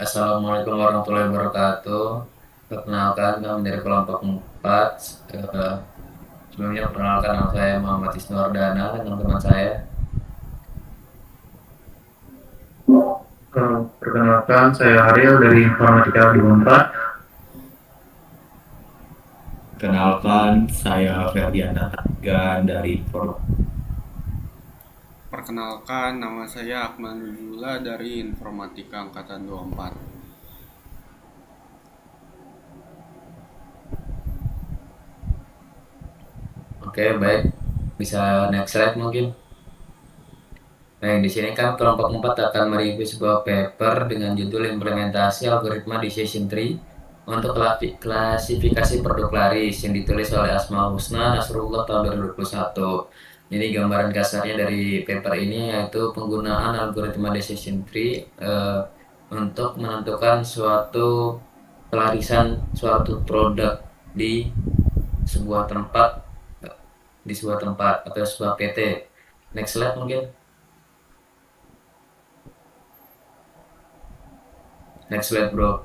Assalamualaikum warahmatullahi wabarakatuh. Perkenalkan, kami dari kelompok 4. Eh, Sebelumnya perkenalkan, nama saya Muhammad Isnurdana dan teman-teman saya. Perkenalkan, saya Ariel dari Informatika 24. Kenalkan, saya Ferdian Atagan dari Forum. Perkenalkan, nama saya Akmal Nujula dari Informatika Angkatan 24. Oke, baik. Bisa next slide mungkin. Nah, di sini kan kelompok 4 akan mereview sebuah paper dengan judul Implementasi Algoritma Decision Tree untuk klasifikasi produk laris yang ditulis oleh Asmaul Husna Nasrullah tahun 2021. Jadi gambaran kasarnya dari paper ini yaitu penggunaan algoritma decision tree untuk menentukan suatu kelarisan suatu produk di sebuah tempat atau sebuah PT. Next slide mungkin. Next slide, bro.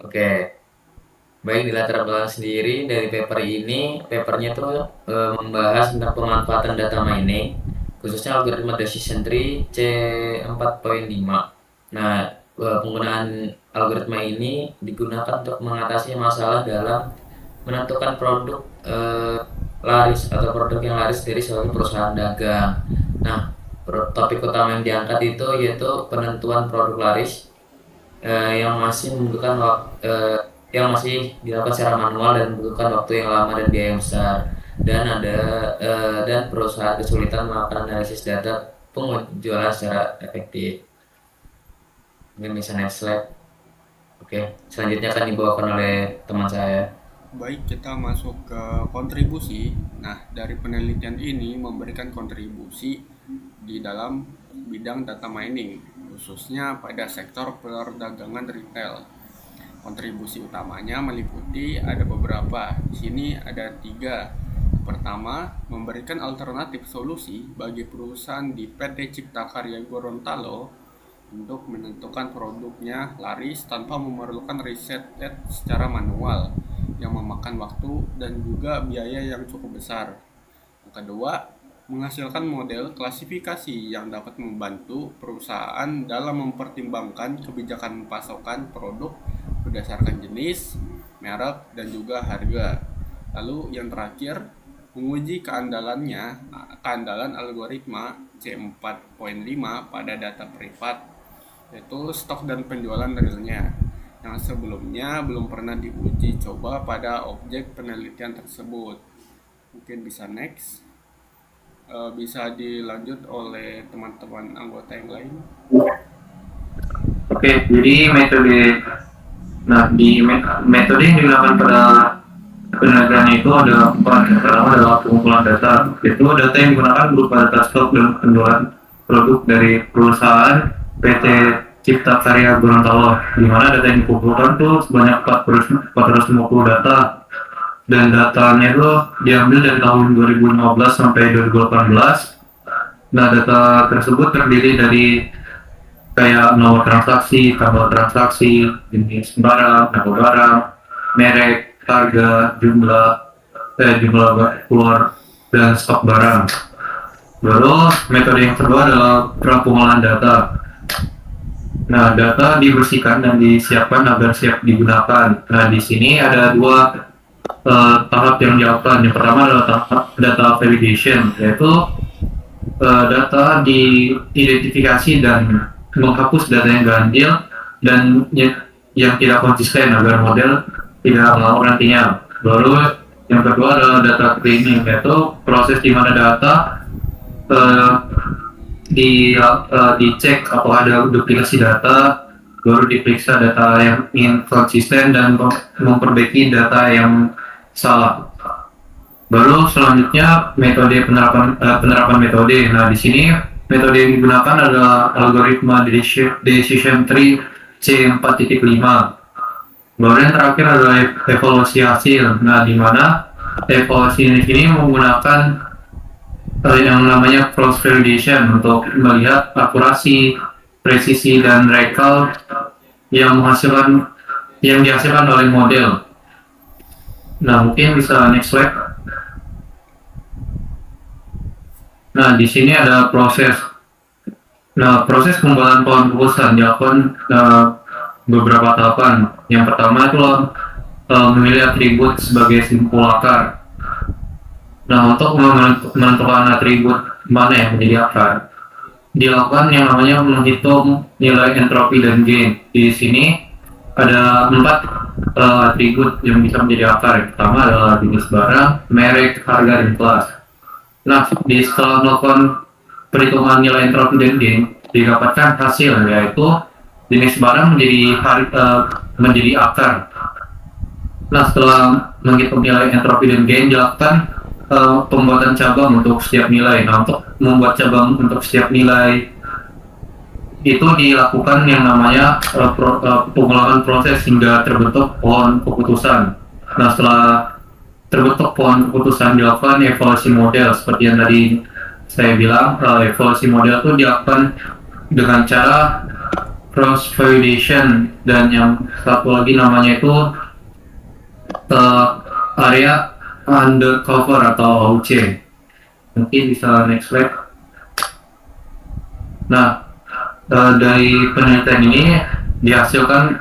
Oke, baik, di latar belakang sendiri dari papernya tuh membahas tentang pemanfaatan data mining, khususnya algoritma decision tree C4.5. Nah, penggunaan algoritma ini digunakan untuk mengatasi masalah dalam menentukan produk laris atau produk yang laris dari suatu perusahaan dagang. Nah, topik utama yang diangkat itu yaitu penentuan produk laris yang masih membutuhkan yang masih dilakukan secara manual dan membutuhkan waktu yang lama dan biaya yang besar, dan perusahaan kesulitan melakukan analisis data penjualan secara efektif. Mungkin bisa next slide. Oke, selanjutnya akan dibawakan oleh teman saya. Baik, kita masuk ke kontribusi. Nah, dari penelitian ini memberikan kontribusi di dalam bidang data mining, khususnya pada sektor perdagangan retail. Kontribusi utamanya meliputi ada beberapa. Di sini ada 3. Pertama, memberikan alternatif solusi bagi perusahaan di PT Cipta Karya Gorontalo untuk menentukan produknya laris tanpa memerlukan riset secara manual yang memakan waktu dan juga biaya yang cukup besar. Yang kedua, menghasilkan model klasifikasi yang dapat membantu perusahaan dalam mempertimbangkan kebijakan pasokan produk berdasarkan jenis, merek, dan juga harga. Lalu yang terakhir, menguji keandalan algoritma C4.5 pada data privat, yaitu stok dan penjualan realnya, yang sebelumnya belum pernah diuji coba pada objek penelitian tersebut. Mungkin bisa next. Bisa dilanjut oleh teman-teman anggota yang lain. Oke, jadi metode yang digunakan pada penelitian itu ada empat. Yang pertama adalah pengumpulan data. Itu data yang digunakan berupa data stok dan penjualan produk dari perusahaan PT Cipta Karya Gorontalo, di mana data yang dikumpulkan tuh sebanyak 450 data, dan datanya itu diambil dari tahun 2015 sampai 2018. Nah, data tersebut terdiri dari kayak nomor transaksi, tanggal transaksi, jenis barang, nama barang, merek, harga, jumlah keluar, dan stok barang. Lalu metode yang kedua adalah pengolahan data. Nah, data dibersihkan dan disiapkan agar siap digunakan. Nah, di sini ada dua tahap yang dilakukan. Yang pertama adalah tahap data validation, yaitu data diidentifikasi dan menghapus data yang ganjil dan yang tidak konsisten agar model tidak ngawur nantinya. Lalu yang kedua adalah data cleaning, yaitu proses di mana data dicek apakah ada duplikasi data, baru diperiksa data yang inkonsisten dan memperbaiki data yang salah. Baru selanjutnya metode penerapan metode. Nah, di sini metode yang digunakan adalah algoritma decision tree C4.5. Baru yang terakhir adalah evaluasi hasil. Nah, di mana evaluasi ini menggunakan yang namanya cross validation untuk melihat akurasi, presisi dan recall yang dihasilkan oleh model. Nah, mungkin bisa next slide. Nah, di sini ada proses. Nah, proses pembuatan pohon keputusan dilakukan beberapa tahapan. Yang pertama itu memilih atribut sebagai simpul akar. Nah, untuk menentukan atribut mana yang menjadi akar, dilakukan yang namanya menghitung nilai entropi dan gain. Di sini ada 4 atribut yang bisa menjadi akar. Yang pertama adalah jenis barang, merek, harga, dan kelas. Nah, setelah melakukan perhitungan nilai entropi dan gain, didapatkan hasil yaitu jenis barang menjadi akar. Nah, setelah menghitung nilai entropi dan gain, dilakukan pembuatan cabang untuk setiap nilai. Nah, untuk membuat cabang untuk setiap nilai itu dilakukan yang namanya pengulangan proses hingga terbentuk pohon keputusan. Nah, setelah terbentuk pohon keputusan, dilakukan evaluasi model. Seperti yang tadi saya bilang, evaluasi model itu dilakukan dengan cara cross validation, dan yang satu lagi namanya itu area undercover atau AUC. Mungkin bisa next slide. Nah, dari penelitian ini dihasilkan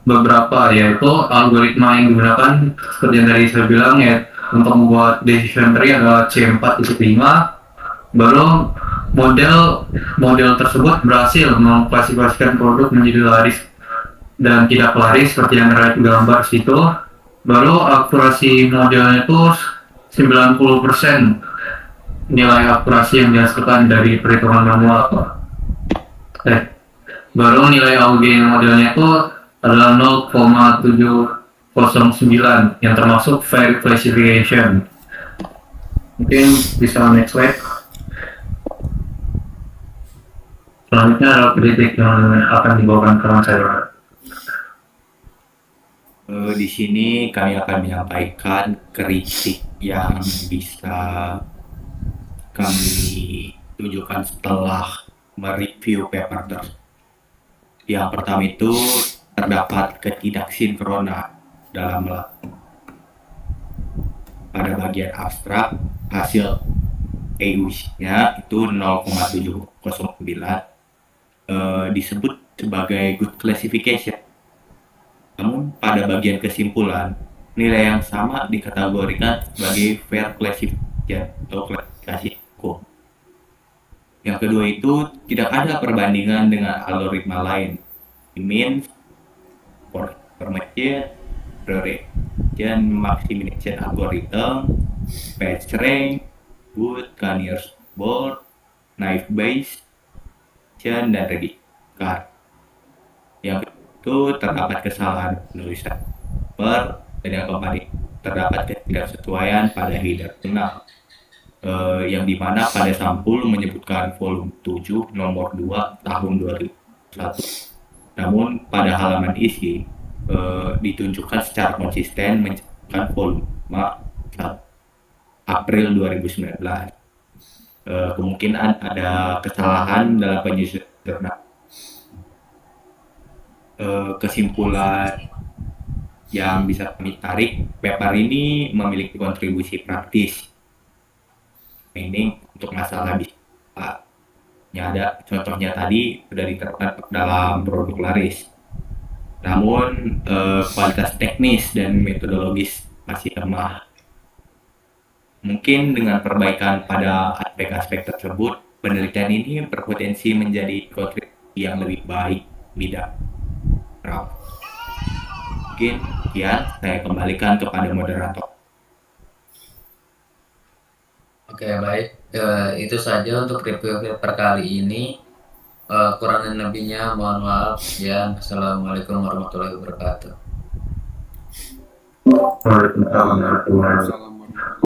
beberapa, yaitu algoritma yang digunakan seperti yang tadi saya bilang ya, untuk membuat decision tree adalah C4.5. Baru model tersebut berhasil mengklasifikasikan produk menjadi laris dan tidak laris seperti yang terlihat di gambar situ. Baru akurasi modelnya itu 90% nilai akurasi yang dihasilkan dari perhitungan manual. Baru nilai AUG modelnya itu adalah 0,709 yang termasuk fair classification. Mungkin bisa next slide. Selanjutnya adalah kritik yang akan dibawakan ke saya. Di sini kami akan menyampaikan kritik yang bisa kami tunjukkan setelah mereview paper tersebut. Yang pertama itu terdapat ketidaksinkronan dalam pada bagian abstrak hasil EUS-nya itu 0,709 disebut sebagai good classification. Namun pada bagian kesimpulan nilai yang sama dikategorikan sebagai fair classification atau klasifikasi hukum. Yang kedua itu tidak ada perbandingan dengan algoritma lain. It means formation, priorization, maximization algorithm, PageRank, Wood, Canier's board, knife base, dan registrar. Yang itu terdapat kesalahan penulisan dan yang keempat terdapat ketidaksesuaian pada header jurnal, yang dimana pada sampul menyebutkan volume 7 nomor 2 tahun 2001, namun pada halaman isi ditunjukkan secara konsisten menyebutkan volume 1 April 2019. Kemungkinan ada kesalahan dalam penyusunan jurnal. Kesimpulan yang bisa kami tarik, paper ini memiliki kontribusi praktis ini untuk masalah bisa ada contohnya tadi sudah diterapkan dalam produk laris, namun kualitas teknis dan metodologis masih lemah. Mungkin dengan perbaikan pada aspek-aspek tersebut, penelitian ini berpotensi menjadi kontribusi yang lebih baik bidang. Mungkin sekian, saya kembalikan kepada moderator. Oke, baik. Itu saja untuk review paper kali ini. Kurang dan lebihnya mohon maaf ya. Assalamualaikum warahmatullahi wabarakatuh. Waalaikumsalam warahmatullahi wabarakatuh. Assalamualaikum.